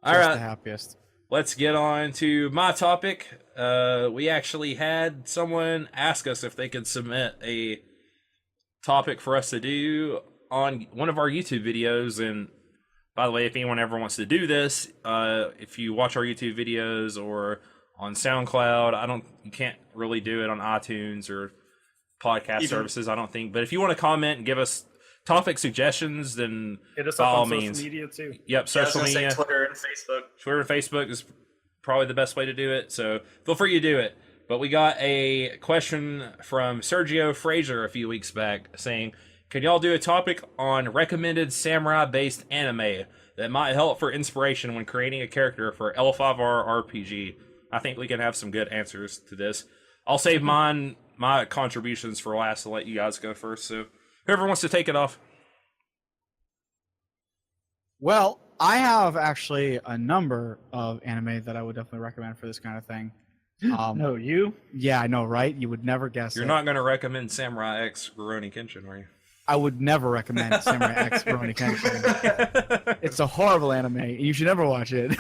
All Just right, the happiest. let's get on to my topic. We actually had someone ask us if they could submit a topic for us to do on one of our YouTube videos. And by the way, if anyone ever wants to do this, if you watch our YouTube videos or on SoundCloud, you can't really do it on iTunes or podcast services, I don't think. But if you want to comment and give us topic suggestions, then Hit us by up all on means. social media too. Yep, Yeah, I was social gonna say media. Twitter and Facebook. Twitter and Facebook is probably the best way to do it, so feel free to do it. But we got a question from Sergio Fraser a few weeks back saying, can y'all do a topic on recommended samurai-based anime that might help for inspiration when creating a character for L5R RPG? I think we can have some good answers to this. I'll save my contributions for last to let you guys go first, so whoever wants to take it off. Well, I have actually a number of anime that I would definitely recommend for this kind of thing. No, you? Yeah, I know, right? You would never guess You're it. not going to recommend Samurai X Rurouni Kenshin, are you? I would never recommend Samurai X Rurouni Kenshin. It's a horrible anime. You should never watch it.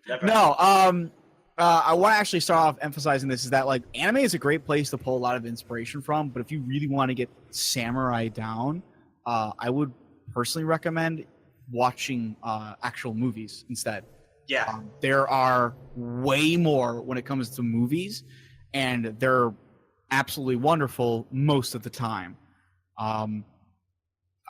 Never. No, I want to actually start off emphasizing this is that like anime is a great place to pull a lot of inspiration from, but if you really want to get samurai down, I would personally recommend watching actual movies instead. Yeah. There are way more when it comes to movies, and they're absolutely wonderful most of the time.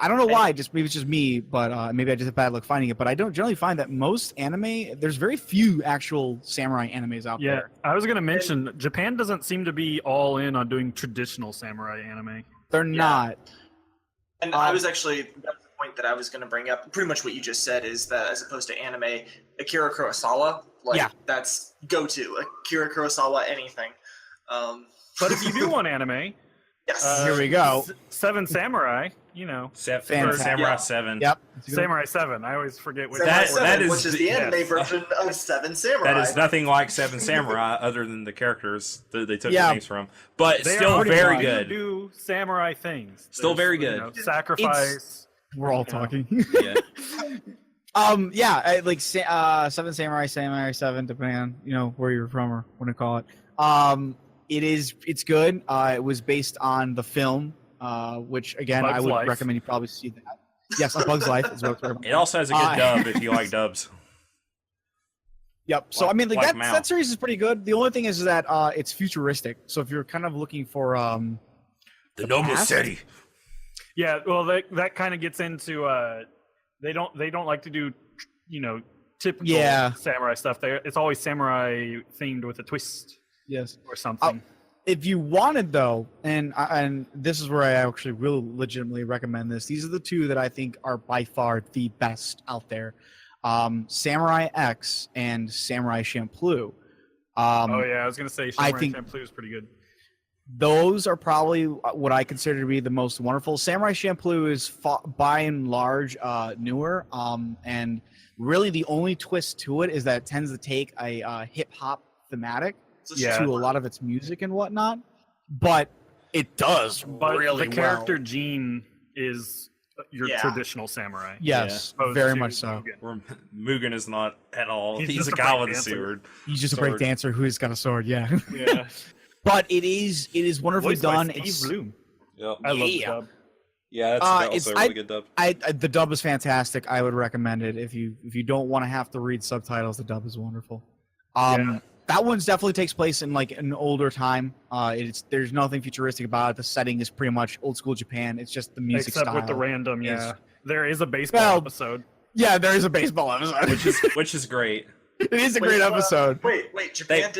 I don't know why, maybe it's just me, but maybe I just have bad luck finding it, but I don't generally find that most anime, there's very few actual samurai animes out Yeah, there. I was going to mention, Japan doesn't seem to be all in on doing traditional samurai anime. They're not. And I was actually, that's the point that I was going to bring up. Pretty much what you just said is that as opposed to anime, Akira Kurosawa, that's go-to. Akira Kurosawa, anything. But if you do want anime, Yes. Here we go. Seven Samurai, you know. Fantastic. Samurai Yeah. 7. Yep. Samurai 7. I always forget which Samurai That- 7, that is which is the the- anime yes. version of Seven Samurai. That is nothing like Seven Samurai other than the characters that they took Yeah. the names from. But They still are very pretty good. Do samurai things. Still very you good. know, sacrifice. We're all Yeah. talking. Yeah. Seven Samurai, Samurai 7, depending on, where you're from or what to call it. It's good. It was based on the film, which again, Bug's I would Life. recommend you probably see that. Yes, A Bug's Life is what it's It also has a good dub if you like dubs. Yep. So Like- I mean, like that Mao. that series is pretty good. The only thing is that it's futuristic. So if you're kind of looking for The Noble past? City. Yeah, well, that kind of gets into they don't like to do typical Yeah. samurai stuff. It's always samurai themed with a twist yes. or something. If you wanted though, and this is where I actually really legitimately recommend this. These are the two that I think are by far the best out there. Samurai X and Samurai Champloo. Oh yeah, I was gonna say I Samurai think- Champloo is pretty good. Those are probably what I consider to be the most wonderful. Samurai Champloo is by and large newer, and really the only twist to it is that it tends to take a hip hop thematic Yeah. to a lot of its music and whatnot, but it does But really the character well. Gene is your Yeah. traditional samurai. Yes, Opposed very to much so. Mugen. Where Mugen is not at all. He's He's just a a guy break with a dancer. sword. He's just a Sword. break dancer who's got a sword. Yeah, Yeah. but it is wonderfully Voiced by done. Steve It's, Bloom. Yep. I love the Yeah. dub. Yeah, that's it's- also a really good dub. the dub is fantastic. I would recommend it if you don't want to have to read subtitles. The dub is wonderful. Yeah. That one's definitely takes place in like an older time. There's nothing futuristic about it. The setting is pretty much old school Japan. It's just the music Except style. with the random, is- yeah. There is a baseball Well, episode. Yeah, there is a baseball episode. Which is great. It is a Wait, great episode. Wait, Japan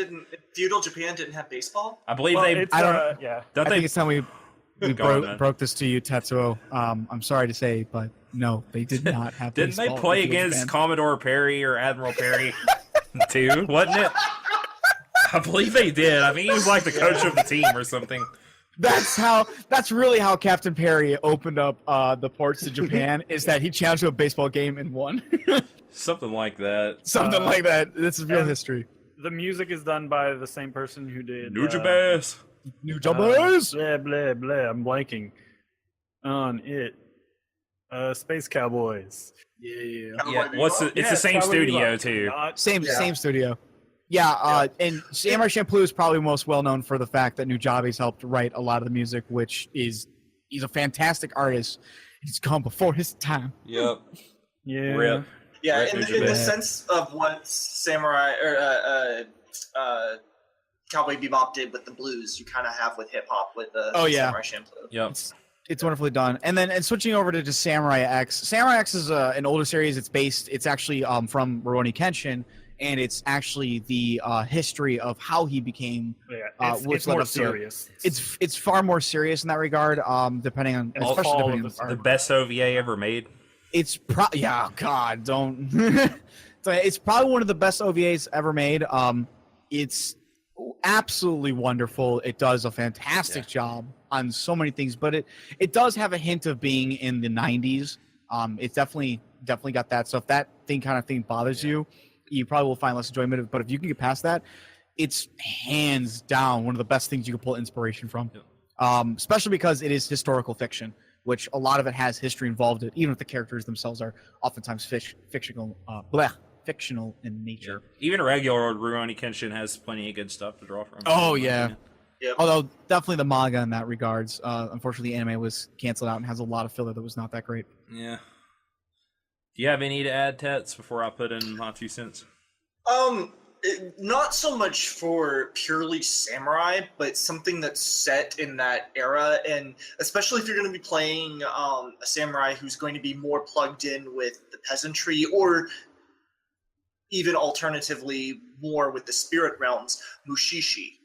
feudal Japan didn't have baseball? I believe Well, they it's, I don't- yeah. don't I they think it's time we Go on, man. broke this to you, Tetsuo. I'm sorry to say, but no, they did not have didn't they baseball play in Feudal against Japan. Commodore Perry or Admiral Perry too, wasn't it? I believe they did. I think he was like the coach of the team or something. That's really how Captain Perry opened up the ports to Japan, is that he challenged to a baseball game and won. Something like that. Something like that. This is real and- history. The music is done by the same person who did Nujabes. New Jumpers! blah blah blah. I'm blanking on it. Space Cowboys. Yeah. Yeah, it's the same studio too. Same studio. Yeah, and Samurai Champloo is probably most well known for the fact that Nujabe's helped write a lot of the music, which is he's a fantastic artist. He's gone before his time. Yep. Yeah. Rip. Yeah, Rip in Nujabe. the sense of what Samurai or Cowboy Bebop did with the blues, you kind of have with hip hop with the Samurai Champloo. Yep. It's wonderfully done. And then switching over to just Samurai X. Samurai X is an older series. It's actually from Rurouni Kenshin, and it's actually the history of how he became. Yeah, it's more serious. It's far more serious in that regard. Depending on especially depending on the best OVA ever made. It's God, don't. It's probably one of the best OVAs ever made. It's absolutely wonderful. It does a fantastic job on so many things, but it does have a hint of being in the 90s. It's definitely got that. So if that kind of thing bothers you, you probably will find less enjoyment. But if you can get past that, it's hands down one of the best things you can pull inspiration from. Especially because it is historical fiction, which a lot of it has history involved in it, even if the characters themselves are oftentimes fictional in nature. Even regular Rurouni Kenshin has plenty of good stuff to draw from. Oh yeah. Yep. Although definitely the manga in that regards. Unfortunately, the anime was canceled out and has a lot of filler that was not that great. Yeah. Do you have any to add, Tets, before I put in my 2 cents? Not so much for purely samurai, but something that's set in that era, and especially if you're going to be playing a samurai who's going to be more plugged in with the peasantry, or even alternatively more with the spirit realms, Mushishi.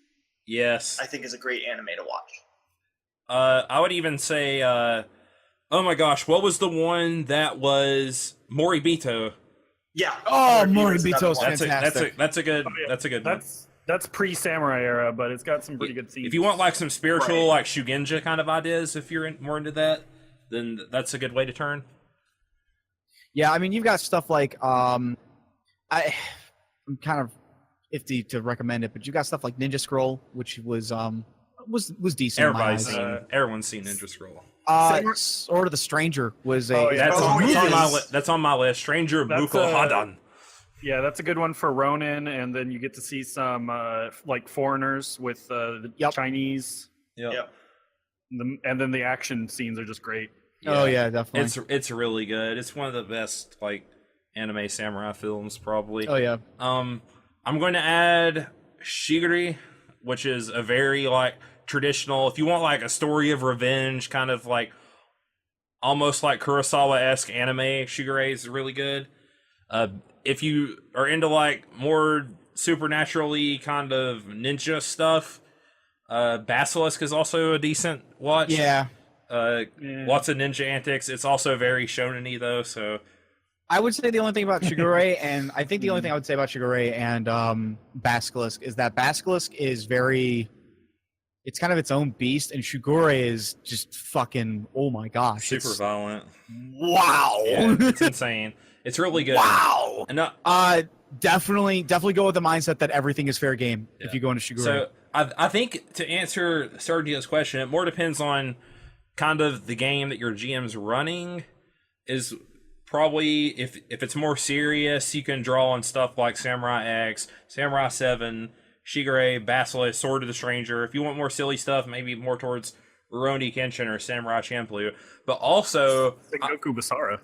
Yes. I think is a great anime to watch. I would even say, oh my gosh, what was the one that was Moribito? Yeah. Oh, Moribito's fantastic. That's a good one. That's pre-samurai era, but it's got some pretty good scenes. If you want like some spiritual, like Shugenja kind of ideas, if you're more into that, then that's a good way to turn. Yeah, I mean, you've got stuff like I'm kind of iffy to recommend it, but you got stuff like Ninja Scroll, which was decent. Everyone's seen Ninja Scroll. Sword of the Stranger was that's on my list. Stranger Buko Hadan. Yeah, that's a good one for Ronin, and then you get to see some like foreigners with the Chinese. Yep. And then the action scenes are just great. Yeah. Oh yeah, definitely. It's really good. It's one of the best like anime samurai films, probably. Oh yeah. I'm going to add Shigure, which is a very like traditional. If you want like a story of revenge, kind of like almost like Kurosawa-esque anime, Shigure is really good. If you are into like more supernaturally kind of ninja stuff, Basilisk is also a decent watch. Yeah. Lots of ninja antics. It's also very shonen-y though, so I would say the only thing about Shigure, and I think the only thing I would say about Shigure and Basilisk is that Basilisk is it's kind of its own beast, and Shigure is just fucking, oh my gosh. Super violent. Wow. Yeah, it's insane. It's really good. Wow. And, definitely go with the mindset that everything is fair game if you go into Shigure. So I think to answer Sergio's question, it more depends on kind of the game that your GM's running. Is probably if it's more serious, you can draw on stuff like Samurai X, Samurai 7, Shigure, Basilisk, Sword of the Stranger. If you want more silly stuff, maybe more towards Rurouni Kenshin or Samurai Champloo. But also Sengoku Basara.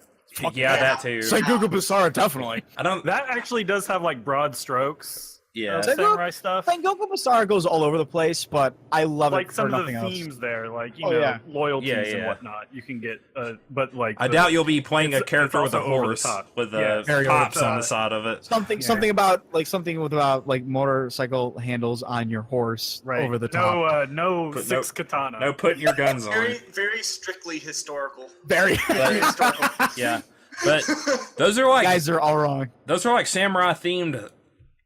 Yeah, that too. Sengoku Basara, definitely. That actually does have like broad strokes. Yeah, samurai stuff. Sengoku Basara goes all over the place, but I love like it some for of the nothing themes else. there, like loyalties and whatnot. You can get, but like I doubt you'll be playing a character with a horse with pops on the side of it. Something about motorcycle handles on your horse over the top. No six katana. No putting your guns on. Very strictly historical. Very historical. Yeah, but those are like guys are all wrong. Those are like samurai themed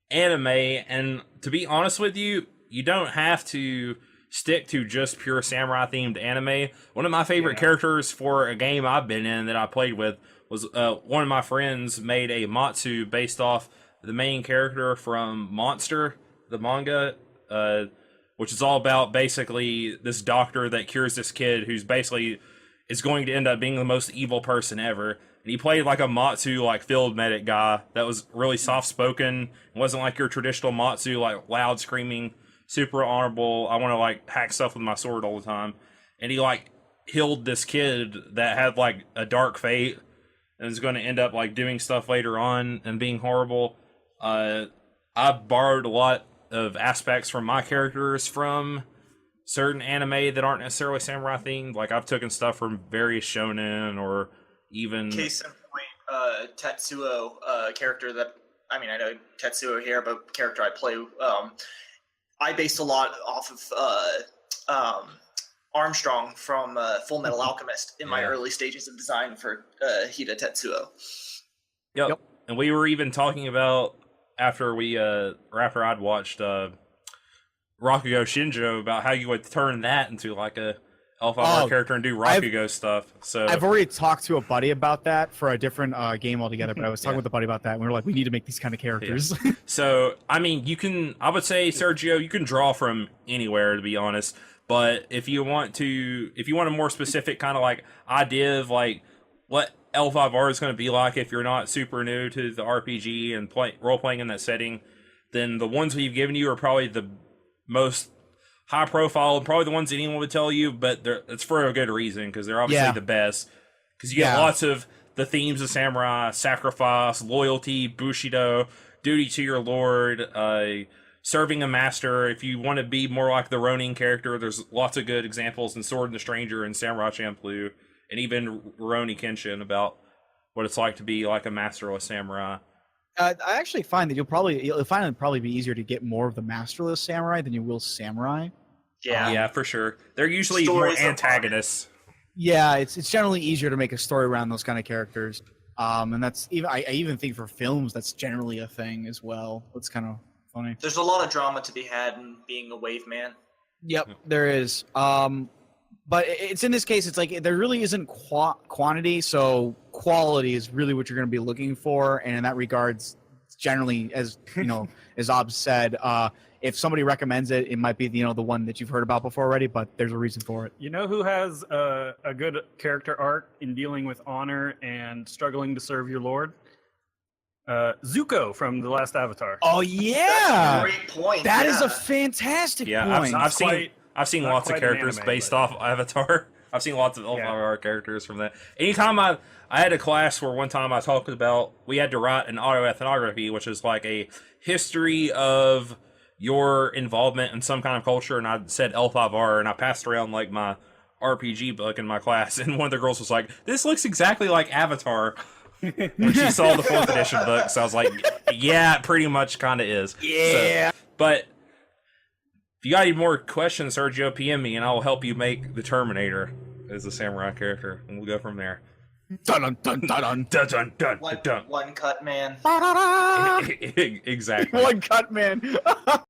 anime, and to be honest with you, you don't have to stick to just pure samurai themed anime. One of my favorite characters for a game I've been in that I played with was one of my friends made a Matsu based off the main character from Monster, the manga, which is all about basically this doctor that cures this kid who's basically is going to end up being the most evil person ever. and he played like a Matsu like field medic guy that was really soft spoken. It wasn't like your traditional Matsu like loud screaming, super honorable. I want to like hack stuff with my sword all the time, and he like healed this kid that had like a dark fate and is going to end up like doing stuff later on and being horrible. I've borrowed a lot of aspects from my characters from certain anime that aren't necessarily samurai themed. Like I've taken stuff from various shonen or even Case in point, Tetsuo, character that I know Tetsuo here, but character I play, I based a lot off of Armstrong from Full Metal Alchemist in my early stages of design for Hida Tetsuo. Yep. And we were even talking about after I'd watched Rakugo Shinjo about how you would turn that into like a L5R character and do Rakugo stuff. So I've already talked to a buddy about that for a different game altogether, but I was talking with a buddy about that, and we were like, we need to make these kind of characters. Yeah. So, I mean, I would say, Sergio, you can draw from anywhere, to be honest, but if you want a more specific kind of like idea of like what L5R is going to be like if you're not super new to the RPG and role-playing in that setting, then the ones we've given you are probably the most high profile, probably the ones anyone would tell you, but it's for a good reason because they're obviously the best. Because you get lots of the themes of samurai: sacrifice, loyalty, bushido, duty to your lord, serving a master. If you want to be more like the Ronin character, there's lots of good examples in Sword and the Stranger and Samurai Champloo, and even Rurouni Kenshin about what it's like to be like a masterless samurai. I actually find that you'll find it probably be easier to get more of the masterless samurai than you will samurai. Yeah, for sure. They're usually Stories more antagonists. Yeah, it's generally easier to make a story around those kind of characters. And that's even I even think for films that's generally a thing as well. That's kind of funny. There's a lot of drama to be had in being a wave man. Yep, there is. But it's in this case, it's like there really isn't quantity, so quality is really what you're going to be looking for. And in that regards, generally, as you know, as Ob said, if somebody recommends it, it might be the one that you've heard about before already. But there's a reason for it. You know who has a good character arc in dealing with honor and struggling to serve your lord? Zuko from The Last Avatar. Oh yeah, Great point. That is a fantastic point. I've seen lots of characters based off Avatar. I've seen lots of L5R characters from that. Anytime I had a class where one time I talked about we had to write an autoethnography, which is like a history of your involvement in some kind of culture, and I said L5R, and I passed around like my RPG book in my class, and one of the girls was like, "This looks exactly like Avatar." When she saw the 4th edition book, so I was like, "Yeah, it pretty much kind of is." Yeah, but. If you got any more questions, Sergio, PM me, and I'll help you make the Terminator as a samurai character, and we'll go from there. Dun dun dun dun dun Dun dun dun dun. One cut man. Exactly. One cut man.